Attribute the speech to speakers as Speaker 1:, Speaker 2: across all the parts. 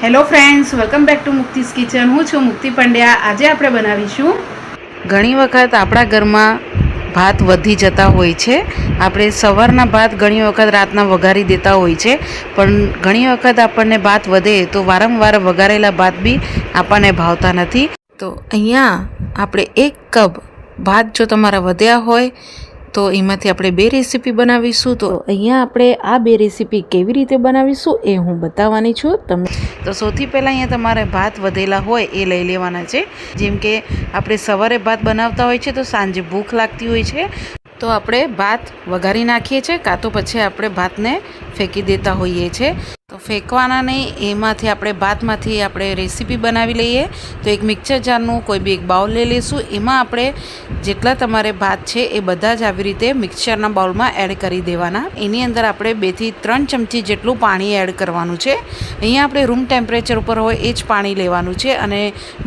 Speaker 1: Hello friends, welcome back to મુક્તિસ kitchen. હું છું મુક્તિ પંડ્યા. આજે આપણે બનાવીશું. ઘણી વખત આપણા ઘરમાં ભાત વધી જતા હોય છે. આપણે સવારના ભાત ઘણી વખત રાતના વઘારી દેતા હોય છે, પણ ઘણી વખત આપણને ભાત વધે તો વારંવાર વઘારેલા ભાત બી આપણને ભાવતા નથી. તો અહીંયા આપણે 1 કપ ભાત જો તમારા વધ્યા હોય તો એમાંથી આપણે 2 રેસીપી બનાવીશું. તો અહીંયા આપણે આ 2 રેસીપી કેવી રીતે બનાવીશું એ હું બતાવવાની છું તમને. તો સૌથી પહેલાં અહીંયા તમારે ભાત વધેલા હોય એ લઈ લેવાના છે. જેમ કે આપણે સવારે ભાત બનાવતા હોય છે તો સાંજે ભૂખ લાગતી હોય છે તો આપણે ભાત વઘારી નાખીએ છીએ, કાં તો પછી આપણે ભાતને ફેંકી દેતા હોઈએ છીએ. તો ફેંકવાના નહીં, એમાંથી આપણે ભાતમાંથી આપણે રેસીપી બનાવી લઈએ. તો એક મિક્સર જારનું કોઈ બી એક બાઉલ લઈ લઈશું. એમાં આપણે જેટલા તમારે ભાત છે એ બધા જ આવી રીતે મિક્સરના બાઉલમાં એડ કરી દેવાના. એની અંદર આપણે 2 થી 3 ચમચી જેટલું પાણી એડ કરવાનું છે. અહીંયા આપણે રૂમ ટેમ્પરેચર ઉપર હોય એ જ પાણી લેવાનું છે અને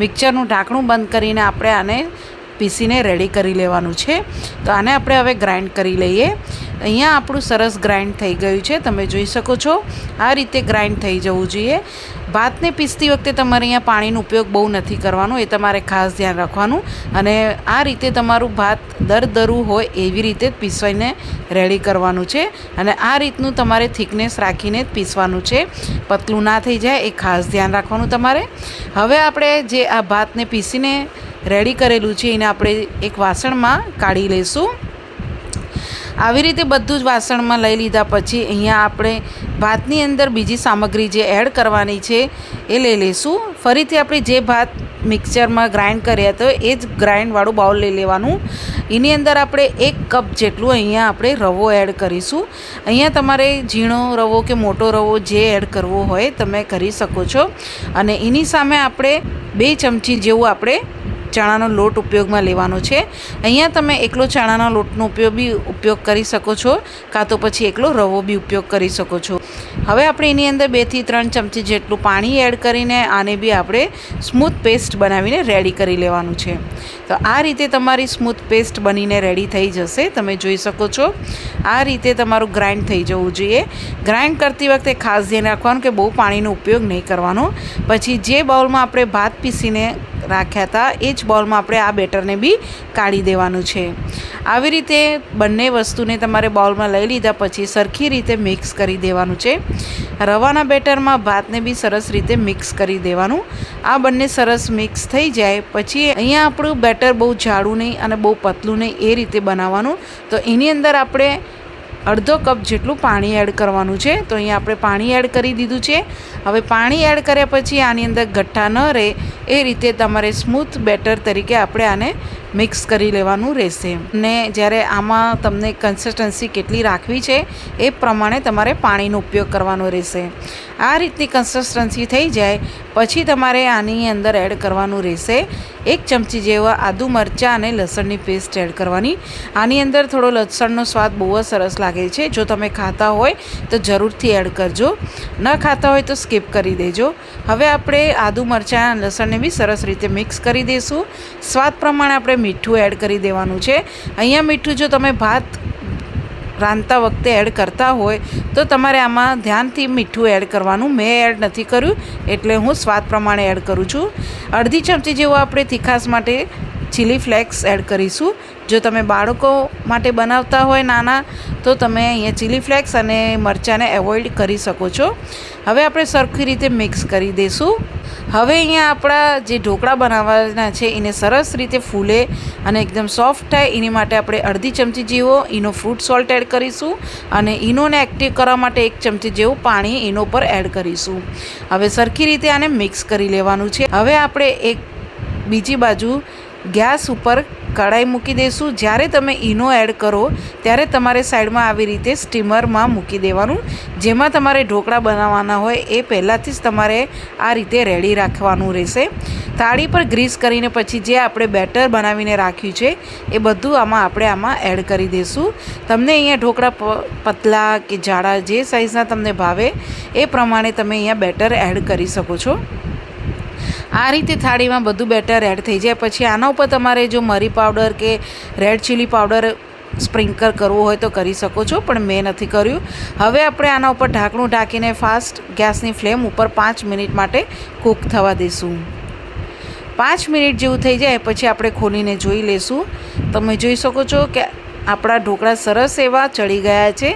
Speaker 1: મિક્સરનું ઢાંકણું બંધ કરીને આપણે આને પીસીને રેડી કરી લેવાનું છે. તો આને આપણે હવે ગ્રાઇન્ડ કરી લઈએ. અહીંયા આપણું સરસ ગ્રાઇન્ડ થઈ ગયું છે, તમે જોઈ શકો છો. આ રીતે ગ્રાઇન્ડ થઈ જવું જોઈએ. ભાતને પીસતી વખતે તમારે અહીંયા પાણીનો ઉપયોગ બહુ નથી કરવાનો, એ તમારે ખાસ ધ્યાન રાખવાનું. અને આ રીતે તમારું ભાત દરદરું હોય એવી રીતે જ પીસવાઈને રેડી કરવાનું છે. અને આ રીતનું તમારે થિકનેસ રાખીને જ પીસવાનું છે, પતલું ના થઈ જાય એ ખાસ ધ્યાન રાખવાનું તમારે. હવે આપણે જે આ ભાતને પીસીને રેડી કરેલું છે એને આપણે એક વાસણમાં કાઢી લઈશું. આવી રીતે બધું જ વાસણમાં લઈ લીધા પછી અહીંયા આપણે ભાતની અંદર બીજી સામગ્રી જે એડ કરવાની છે એ લઈ લઈશું. ફરીથી આપણે જે ભાત મિક્સરમાં ગ્રાઇન્ડ કર્યા હતો એ જ ગ્રાઇન્ડવાળું બાઉલ લઈ લેવાનું. એની અંદર આપણે 1 કપ જેટલું અહીંયા આપણે રવો એડ કરીશું. અહીંયા તમારે ઝીણો રવો કે મોટો રવો જે એડ કરવો હોય તમે કરી શકો છો. અને એની સામે આપણે 2 ચમચી જેવું આપણે ચણાનો લોટ ઉપયોગમાં લેવાનો છે. અહીંયા તમે એકલો ચણાના લોટનો ઉપયોગ કરી શકો છો, કાં તો પછી એકલો રવો બી ઉપયોગ કરી શકો છો. હવે આપણે એની અંદર 2 થી 3 ચમચી જેટલું પાણી એડ કરીને આને બી આપણે સ્મૂથ પેસ્ટ બનાવીને રેડી કરી લેવાનું છે. તો આ રીતે તમારી સ્મૂથ પેસ્ટ બનીને રેડી થઈ જશે, તમે જોઈ શકો છો. આ રીતે તમારું ગ્રાઇન્ડ થઈ જવું જોઈએ. ગ્રાઇન્ડ કરતી વખતે ખાસ ધ્યાન રાખવાનું કે બહુ પાણીનો ઉપયોગ નહીં કરવાનો. પછી જે બાઉલમાં આપણે ભાત પીસીને રાખ્યા હતા એ જ બાઉલમાં આપણે આ બેટરને બી કાઢી દેવાનું છે. આવી રીતે બંને વસ્તુને તમારે બાઉલમાં લઈ લીધા પછી સરખી રીતે મિક્સ કરી દેવાનું છે. રવાના બેટરમાં ભાતને બી સરસ રીતે મિક્સ કરી દેવાનું. આ બંને સરસ મિક્સ થઈ જાય પછી અહીંયા આપણું બેટર બહુ જાડું નહીં અને બહુ પતલું નહીં એ રીતે બનાવવાનું. તો એની અંદર આપણે અડધો કપ જેટલું પાણી એડ કરવાનું છે. તો અહીંયા આપણે પાણી એડ કરી દીધું છે. હવે પાણી એડ કર્યા પછી આની અંદર ગઠ્ઠા ન રહે એ રીતે તમારે સ્મૂથ બેટર તરીકે આપણે આને મિક્સ કરી લેવાનું રહેશે. ને જ્યારે આમાં તમને કન્સિસ્ટન્સી કેટલી રાખવી છે એ પ્રમાણે તમારે પાણીનો ઉપયોગ કરવાનો રહેશે. આ રીતની કન્સિસ્ટન્સી થઈ જાય પછી તમારે આની અંદર એડ કરવાનું રહેશે 1 ચમચી જેવા આદુ મરચાં અને લસણની પેસ્ટ એડ કરવાની. આની અંદર થોડો લસણનો સ્વાદ બહુ જ સરસ લાગે છે. જો તમે ખાતા હોય તો જરૂરથી એડ કરજો, ન ખાતા હોય તો સ્કીપ કરી દેજો. હવે આપણે આદુ મરચાં લસણને બી સરસ રીતે મિક્સ કરી દઈશું. સ્વાદ પ્રમાણે આપણે મીઠું એડ કરી દેવાનું છે. અહીંયા મીઠું જો તમે ભાત રાંધતા વખતે એડ કરતા હોય તો તમારે આમાં ધ્યાનથી મીઠું એડ કરવાનું. મેં એડ નથી કર્યું એટલે હું સ્વાદ પ્રમાણે એડ કરું છું. અડધી ચમચી જેવો આપણે તીખાશ માટે ચીલી ફ્લેક્સ એડ કરીશું. જો તમે બાળકો માટે બનાવતા હોય નાના તો તમે અહીંયા ચીલી ફ્લેક્સ અને મરચાંને એવોઇડ કરી શકો છો. હવે આપણે સરખી રીતે મિક્સ કરી દઈશું. હવે અહીંયા આપણા જે ઢોકળા બનાવવાના છે એને સરસ રીતે ફૂલે અને એકદમ સોફ્ટ થાય એની માટે આપણે અડધી ચમચી જેવો ઈનો ફ્રૂટ સોલ્ટ એડ કરીશું અને ઈનોને એક્ટિવ કરવા માટે 1 ચમચી જેવું પાણી ઈનો પર એડ કરીશું. હવે સરખી રીતે આને મિક્સ કરી લેવાનું છે. હવે આપણે એક બીજી બાજુ ગેસ ઉપર કઢાઈ મૂકી દઈશું. જ્યારે તમે ઈનો એડ કરો ત્યારે તમારે સાઈડમાં આવી રીતે સ્ટીમરમાં મૂકી દેવાનું. જેમાં તમારે ઢોકળા બનાવવાના હોય એ પહેલાંથી જ તમારે આ રીતે રેડી રાખવાનું રહેશે. થાળી પર ગ્રીસ કરીને પછી જે આપણે બેટર બનાવીને રાખ્યું છે એ બધું આમાં એડ કરી દઈશું. તમને અહીંયા ઢોકળા પતલા કે જાડા જે સાઇઝના તમને ભાવે એ પ્રમાણે તમે અહીંયા બેટર એડ કરી શકો છો. આ રીતે થાળીમાં બધું બેટર એડ થઈ જાય પછી આના ઉપર તમારે જો મરી પાવડર કે રેડ ચીલી પાવડર સ્પ્રિંકલ કરવું હોય તો કરી શકો છો, પણ મેં નથી કર્યું. હવે આપણે આના ઉપર ઢાંકણું ઢાંકીને ફાસ્ટ ગેસની ફ્લેમ ઉપર 5 મિનિટ માટે કૂક થવા દઈશું. 5 મિનિટ જેવું થઈ જાય પછી આપણે ખોલીને જોઈ લઈશું. તમે જોઈ શકો છો કે આપણા ઢોકળા સરસ એવા ચડી ગયા છે.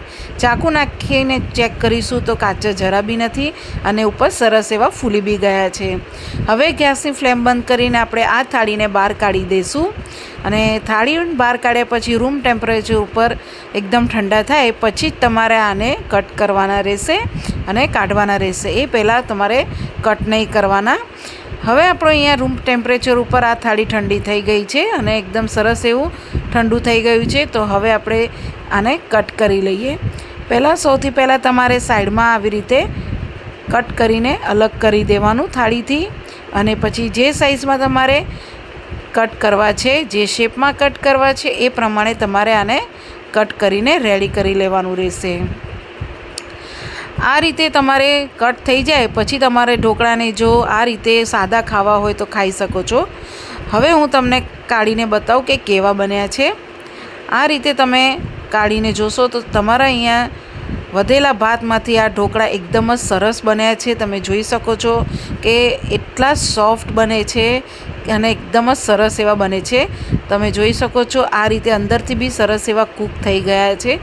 Speaker 1: ચાકુ નાખીને ચેક કરીશું તો કાચા જરા બી નથી અને ઉપર સરસ એવા ફૂલી બી ગયા છે. હવે ગેસની ફ્લેમ બંધ કરીને આપણે આ થાળીને બહાર કાઢી દઈશું. અને થાળી બહાર કાઢ્યા પછી રૂમ ટેમ્પરેચર ઉપર એકદમ ઠંડા થાય પછી જ તમારે આને કટ કરવાના રહેશે અને કાઢવાના રહેશે. એ પહેલાં તમારે કટ નહીં કરવાના. હવે આપણો અહીંયા રૂમ ટેમ્પરેચર ઉપર આ થાળી ઠંડી થઈ ગઈ છે અને એકદમ સરસ એવું ઠંડુ થઈ ગયું છે. તો હવે આપણે આને કટ કરી લઈએ. સૌથી પહેલાં તમારે સાઈડમાં આવી રીતે કટ કરીને અલગ કરી દેવાનું થાળીથી. અને પછી જે સાઇઝમાં તમારે કટ કરવા છે, જે શેપમાં કટ કરવા છે એ પ્રમાણે તમારે આને કટ કરીને રેડી કરી લેવાનું રહેશે. આ રીતે તમારે કટ થઈ જાય પછી તમારે ઢોકળાને જો આ રીતે સાદા ખાવા હોય તો ખાઈ શકો છો. હવે હું તમને કાઢીને બતાવું કે કેવા બન્યા છે. આ રીતે તમે કાઢીને જોશો તો તમારા અહીંયા વધેલા ભાતમાંથી આ ઢોકળા એકદમ જ સરસ બન્યા છે. તમે જોઈ શકો છો કે એટલા સોફ્ટ બને છે અને એકદમ જ સરસ એવા બને છે. તમે જોઈ શકો છો આ રીતે અંદરથી બી સરસ એવા કૂક થઈ ગયા છે.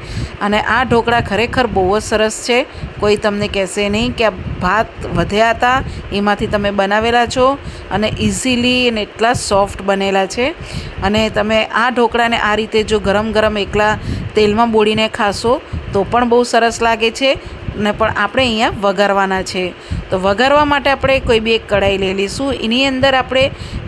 Speaker 1: અને આ ઢોકળા ખરેખર બહુ જ સરસ છે. કોઈ તમને કહેશે નહીં કે આ ભાત વધ્યા હતા એમાંથી તમે બનાવેલા છો. અને ઇઝીલી અને એટલા સોફ્ટ બનેલા છે. અને તમે આ ઢોકળાને આ રીતે જો ગરમ ગરમ એકલા તેલમાં બોળીને ખાશો તો પણ બહુ સરસ લાગે છે. ને પણ આપણે અહીંયા વઘારવાના છે. તો વઘારવા માટે આપણે કોઈ બી એક કઢાઈ લઈ લઈશું. એની અંદર આપણે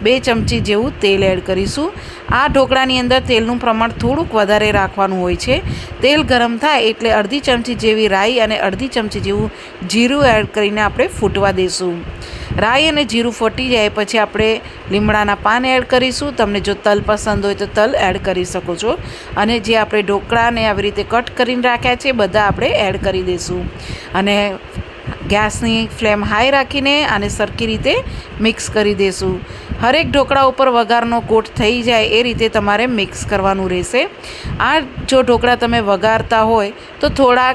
Speaker 1: 2 ચમચી જેવું તેલ એડ કરીશું. આ ઢોકળાની અંદર તેલનું પ્રમાણ થોડુંક વધારે રાખવાનું હોય છે. તેલ ગરમ થાય એટલે અડધી ચમચી જેવી રાઈ અને અડધી ચમચી જેવું જીરું એડ કરીને આપણે ફૂટવા દઈશું. રાઈ અને જીરું ફૂટી જાય પછી આપણે લીમડાના પાન એડ કરીશું. તમને જો તલ પસંદ હોય તો તલ એડ કરી શકો છો. અને જે આપણે ઢોકળાને આવી રીતે કટ કરીને રાખ્યા છે બધા આપણે એડ કરી દઈશું. અને ગેસની ફ્લેમ હાઈ રાખીને આને સરખી રીતે મિક્સ કરી દઈશું. હરેક ઢોકળા ઉપર વઘારનો કોટ થઈ જાય એ રીતે તમારે મિક્સ કરવાનું રહેશે. આ જો ઢોકળા તમે વઘારતા હોય તો થોડા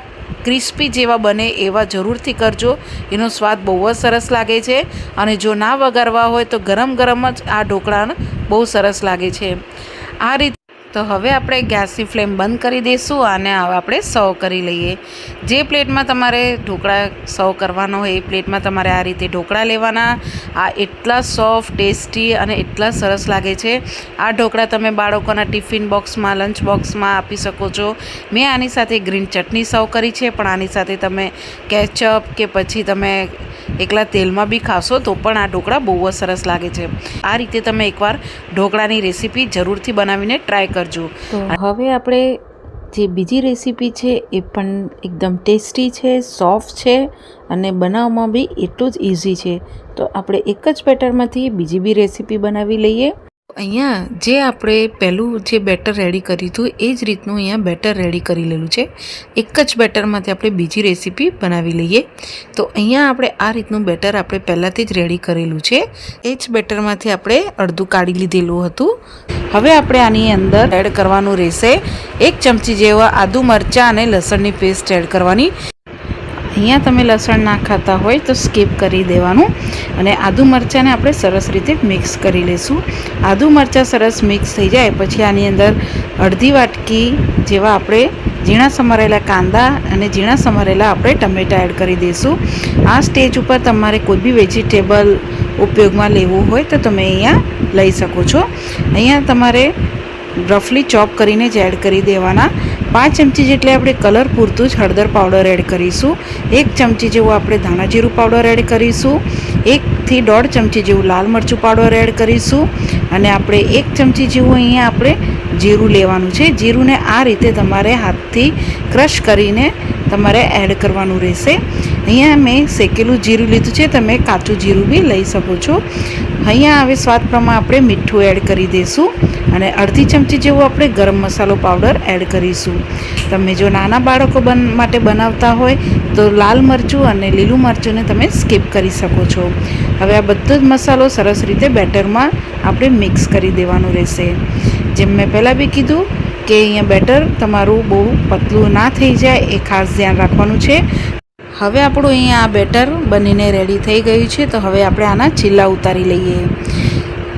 Speaker 1: ક્રિસ્પી જેવા બને એવા જરૂરથી કરજો. એનો સ્વાદ બહુ જ સરસ લાગે છે. અને જો ના વઘારવા હોય તો ગરમ ગરમ જ આ ઢોકળા બહુ સરસ લાગે છે. આ રીતે તો હવે આપણે ગેસની ફ્લેમ બંધ કરી દઈશું અને હવે આપણે સર્વ કરી લઈએ. જે પ્લેટમાં તમારે ઢોકળા સર્વ કરવાનો હોય એ પ્લેટમાં તમારે આ રીતે ઢોકળા લેવાના. આ એટલા સોફ્ટ, ટેસ્ટી અને એટલા સરસ લાગે છે. આ ઢોકળા તમે બાળકોના ટિફિન બોક્સમાં, લંચ બોક્સમાં આપી શકો છો. મેં આની સાથે ગ્રીન ચટણી સર્વ કરી છે, પણ આની સાથે તમે કેચઅપ કે પછી તમે એકલા તેલમાં બી ખાશો તો પણ આ ઢોકળા બહુ જ સરસ લાગે છે. આ રીતે તમે એકવાર ઢોકળાની રેસીપી જરૂરથી બનાવીને ટ્રાય કરજો. તો હવે આપણે જે બીજી રેસીપી છે એ પણ એકદમ ટેસ્ટી છે, સોફ્ટ છે અને બનાવવામાં બી એટલું જ ઇઝી છે. તો આપણે એક જ બેટરમાંથી બીજી બી રેસીપી બનાવી લઈએ. અહીંયા જે આપણે પહેલું જે બેટર રેડી કર્યું હતું એ જ રીતનું અહીંયા બેટર રેડી કરી લેલું છે. એક જ બેટરમાંથી આપણે બીજી રેસીપી બનાવી લઈએ. તો અહીંયા આપણે આ રીતનું બેટર આપણે પહેલાંથી જ રેડી કરેલું છે. એ જ બેટરમાંથી આપણે અડધું કાઢી લીધેલું હતું. હવે આપણે આની અંદર એડ કરવાનું રહેશે 1 ચમચી જેવા આદુ, મરચાં અને લસણની પેસ્ટ એડ કરવાની. અહીંયા તમે લસણ ના ખાતા હોય તો સ્કીપ કરી દેવાનું. અને આદુ મરચાંને આપણે સરસ રીતે મિક્સ કરી લઈશું. આદુ મરચાં સરસ મિક્સ થઈ જાય પછી આની અંદર અડધી વાટકી જેવા આપણે ઝીણા સમારેલા કાંદા અને ઝીણા સમારેલા આપણે ટમેટાં એડ કરી દઈશું. આ સ્ટેજ ઉપર તમારે કોઈ બી વેજીટેબલ ઉપયોગમાં લેવું હોય તો તમે અહીંયા લઈ શકો છો. અહીંયા તમારે રફલી ચોપ કરીને જ એડ કરી દેવાના. 5 ચમચી જેટલી આપણે કલર પૂરતું જ હળદર પાવડર એડ કરીશું. 1 ચમચી જેવું આપણે ધાણા જીરું પાવડર એડ કરીશું. 1 થી 1.5 ચમચી જેવું લાલ મરચું પાવડર એડ કરીશું. અને આપણે 1 ચમચી જેવું અહીંયા આપણે જીરું લેવાનું છે. જીરુંને આ રીતે તમારે હાથથી ક્રશ કરીને તમારે એડ કરવાનું રહેશે. અહીંયા મેં શેકેલું જીરું લીધું છે, તમે કાચું જીરું બી લઈ શકો છો. અહીંયા હવે સ્વાદ પ્રમાણે આપણે મીઠું એડ કરી દઈશું. અને અડધી ચમચી જેવું આપણે ગરમ મસાલો પાવડર એડ કરીશું. તમે જો નાના બાળકો માટે બનાવતા હોય તો લાલ મરચું અને લીલું મરચુંને તમે સ્કીપ કરી શકો છો. હવે આ બધો જ મસાલો સરસ રીતે બેટરમાં આપણે મિક્સ કરી દેવાનું રહેશે. જેમ મેં પહેલાં બી કીધું કે અહીંયા બેટર તમારું બહુ પતલું ના થઈ જાય, એ ખાસ ધ્યાન રાખવાનું છે. હવે આપણું અહીંયા આ બેટર બનીને રેડી થઈ ગયું છે. તો હવે આપણે આના ચીલા ઉતારી લઈએ.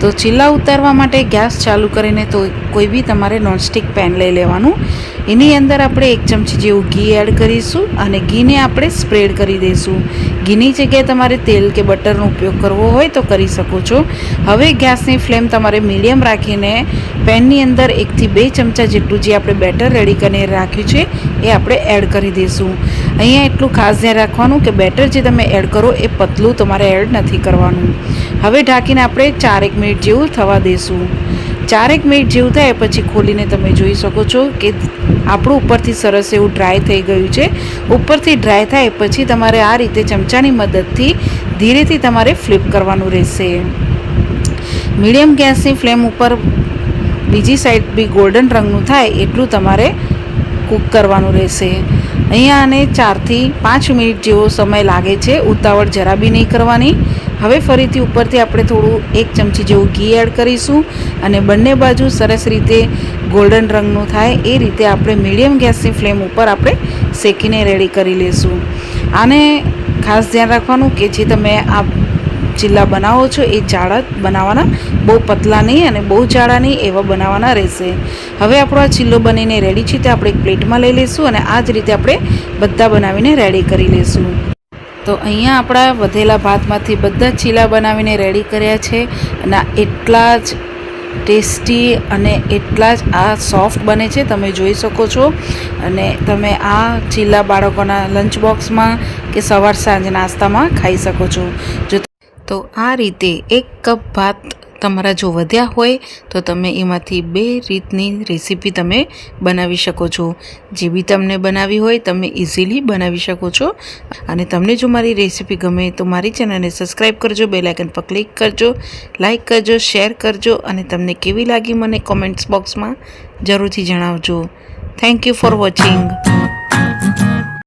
Speaker 1: તો ચીલા ઉતારવા માટે ગેસ ચાલુ કરીને તો કોઈ બી તમારે નોનસ્ટિક પેન લઈ લેવાનું. એની અંદર આપણે 1 ચમચી જેવું ઘી એડ કરીશું અને ઘીને આપણે સ્પ્રેડ કરી દઈશું. ઘીની જગ્યાએ તમારે તેલ કે બટરનો ઉપયોગ કરવો હોય તો કરી શકો છો. હવે ગેસની ફ્લેમ તમારે મીડિયમ રાખીને પેનની અંદર 1 થી 2 ચમચા જેટલું જે આપણે બેટર રેડી કરીને રાખ્યું છે એ આપણે એડ કરી દઈશું. અહીંયા એટલું ખાસ ધ્યાન રાખવાનું કે બેટર જે તમે એડ કરો એ પતલું તમારે એડ નથી કરવાનું. હવે ઢાંકીને આપણે 4-1 મિનિટ જેવું થવા દઈશું. 4-1 મિનિટ જેવું થાય પછી ખોલીને તમે જોઈ શકો છો કે આપણું ઉપરથી સરસ એવું ડ્રાય થઈ ગયું છે. ઉપરથી ડ્રાય થાય પછી તમારે આ રીતે ચમચાની મદદથી ધીરેથી તમારે ફ્લિપ કરવાનું રહેશે. મીડિયમ ગેસની ફ્લેમ ઉપર બીજી સાઈડ બી ગોલ્ડન રંગનું થાય એટલું તમારે કૂક કરવાનું રહેશે. અહીંયા આને 4 થી 5 મિનિટ જેવો સમય લાગે છે. ઉતાવળ જરા બી નહીં કરવાની. હવે ફરીથી ઉપરથી આપણે થોડું 1 ચમચી જેવું ઘી એડ કરીશું અને બંને બાજુ સરસ રીતે ગોલ્ડન રંગનું થાય એ રીતે આપણે મીડિયમ ગેસની ફ્લેમ ઉપર આપણે શેકીને રેડી કરી લઈશું. આને ખાસ ધ્યાન રાખવાનું કે જે તમે આ ચીલા બનાવો છો એ જાડા બનાવવાના, બહુ પતલા નહીં અને બહુ જાડા નહીં એવા બનાવવાના રહેશે. હવે આપણો આ ચીલો બનીને રેડી છે તે આપણે એક પ્લેટમાં લઈ લઈશું અને આ જ રીતે આપણે બધા બનાવીને રેડી કરી લઈશું. તો અહીંયા આપણા વધેલા ભાતમાંથી બધા ચીલા બનાવીને રેડી કર્યા છે અને એટલા જ ટેસ્ટી અને એટલા જ આ સોફ્ટ બને છે, તમે જોઈ શકો છો. અને તમે આ ચીલા બાળકોના લંચ બોક્સમાં કે સવાર સાંજ નાસ્તામાં ખાઈ શકો છો. તો આ રીતે 1 કપ ભાત તમારા જો વધ્યા હોય તો તમે એમાંથી 2 રીતની રેસીપી તમે બનાવી શકો છો. જે બી તમને બનાવી હોય તમે ઇઝીલી બનાવી શકો છો. અને તમને જો મારી રેસીપી ગમે તો મારી ચેનલને સબસ્ક્રાઈબ કરજો, બેલ આઇકન પર ક્લિક કરજો, લાઇક કરજો, શેર કરજો અને તમને કેવી લાગી મને કોમેન્ટ્સ બોક્સમાં જરૂરથી જણાવજો. Thank you for watching.